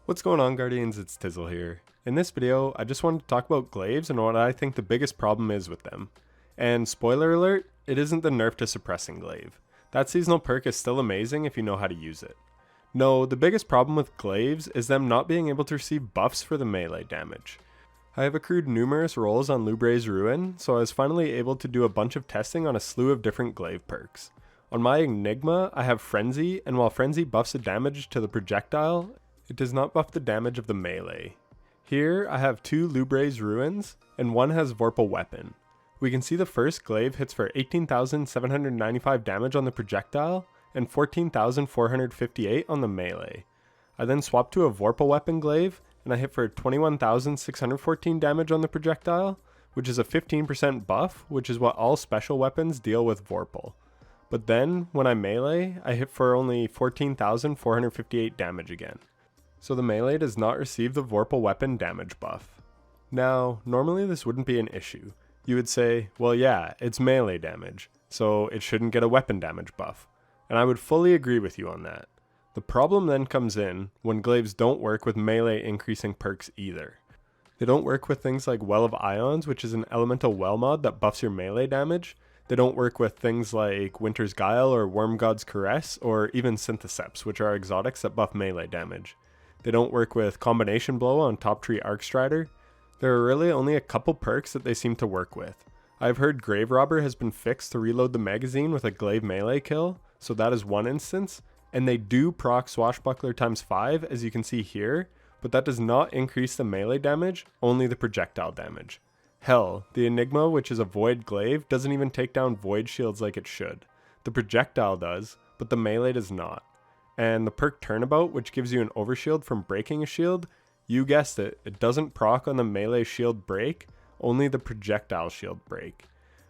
What's going on, Guardians? It's Tizzle here. In this video, I just wanted to talk about glaives and what I think the biggest problem is with them. And spoiler alert, it isn't the nerf to suppressing glaive. That seasonal perk is still amazing if you know how to use it. No, the biggest problem with glaives is them not being able to receive buffs for the melee damage. I have accrued numerous rolls on Lubray's Ruin, so I was finally able to do a bunch of testing on a slew of different glaive perks. On my Enigma, I have Frenzy, and while Frenzy buffs the damage to the projectile, it does not buff the damage of the melee. Here, I have two Lubray's Ruins, and one has Vorpal Weapon. We can see the first glaive hits for 18,795 damage on the projectile, and 14,458 on the melee. I then swap to a Vorpal Weapon glaive, and I hit for 21,614 damage on the projectile, which is a 15% buff, which is what all special weapons deal with Vorpal. But then, when I melee, I hit for only 14,458 damage again. So the melee does not receive the Vorpal Weapon damage buff. Now, normally this wouldn't be an issue. You would say, well yeah, it's melee damage, so it shouldn't get a weapon damage buff. And I would fully agree with you on that. The problem then comes in when glaives don't work with melee increasing perks either. They don't work with things like Well of Ions, which is an elemental well mod that buffs your melee damage. They don't work with things like Winter's Guile or Wormgod's Caress, or even Syntheseps, which are exotics that buff melee damage. They don't work with Combination Blow on Top Tree Arcstrider. There are really only a couple perks that they seem to work with. I've heard Grave Robber has been fixed to reload the magazine with a glaive melee kill, so that is one instance, and they do proc Swashbuckler times 5 as you can see here, but that does not increase the melee damage, only the projectile damage. Hell, the Enigma, which is a void glaive, doesn't even take down void shields like it should. The projectile does, but the melee does not. And the perk Turnabout, which gives you an overshield from breaking a shield, you guessed it, it doesn't proc on the melee shield break, only the projectile shield break.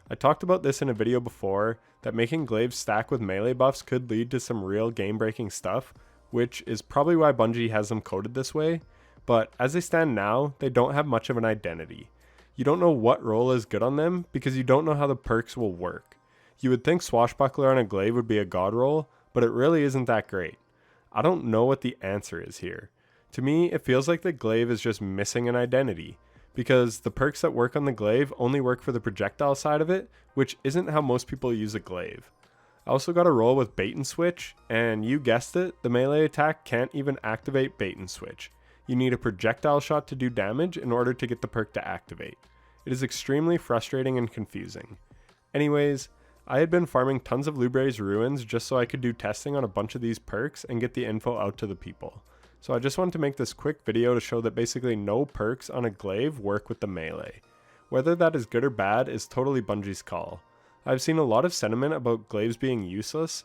I talked about this in a video before, that making glaives stack with melee buffs could lead to some real game breaking stuff, which is probably why Bungie has them coded this way, but as they stand now, they don't have much of an identity. You don't know what role is good on them because you don't know how the perks will work. You would think Swashbuckler on a glaive would be a god roll, but it really isn't that great. I don't know what the answer is here. To me, it feels like the glaive is just missing an identity, because the perks that work on the glaive only work for the projectile side of it, which isn't how most people use a glaive. I also got a roll with Bait and Switch, and you guessed it, the melee attack can't even activate Bait and Switch. You need a projectile shot to do damage in order to get the perk to activate. It is extremely frustrating and confusing. Anyways, I had been farming tons of Lubray's Ruins just so I could do testing on a bunch of these perks and get the info out to the people. So I just wanted to make this quick video to show that basically no perks on a glaive work with the melee. Whether that is good or bad is totally Bungie's call. I've seen a lot of sentiment about glaives being useless,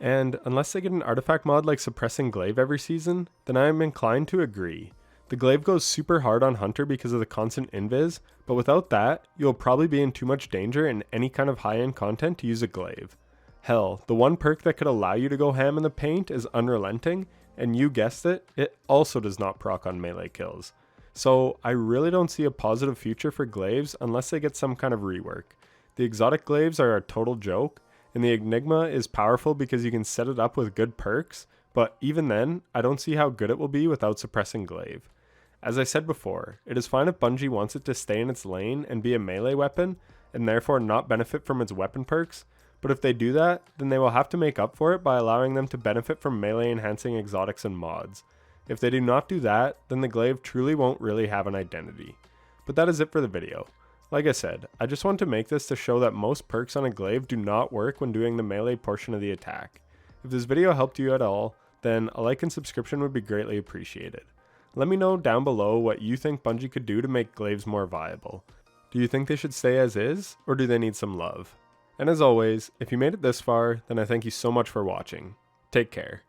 and unless they get an artifact mod like suppressing glaive every season, then I am inclined to agree. The glaive goes super hard on Hunter because of the constant invis, but without that, you'll probably be in too much danger in any kind of high-end content to use a glaive. Hell, the one perk that could allow you to go ham in the paint is Unrelenting, and you guessed it, it also does not proc on melee kills. So I really don't see a positive future for glaives unless they get some kind of rework. The exotic glaives are a total joke, and the Enigma is powerful because you can set it up with good perks, but even then, I don't see how good it will be without suppressing glaive. As I said before, it is fine if Bungie wants it to stay in its lane and be a melee weapon, and therefore not benefit from its weapon perks, but if they do that, then they will have to make up for it by allowing them to benefit from melee enhancing exotics and mods. If they do not do that, then the glaive truly won't really have an identity. But that is it for the video. Like I said, I just want to make this to show that most perks on a glaive do not work when doing the melee portion of the attack. If this video helped you at all, then a like and subscription would be greatly appreciated. Let me know down below what you think Bungie could do to make glaives more viable. Do you think they should stay as is, or do they need some love? And as always, if you made it this far, then I thank you so much for watching. Take care.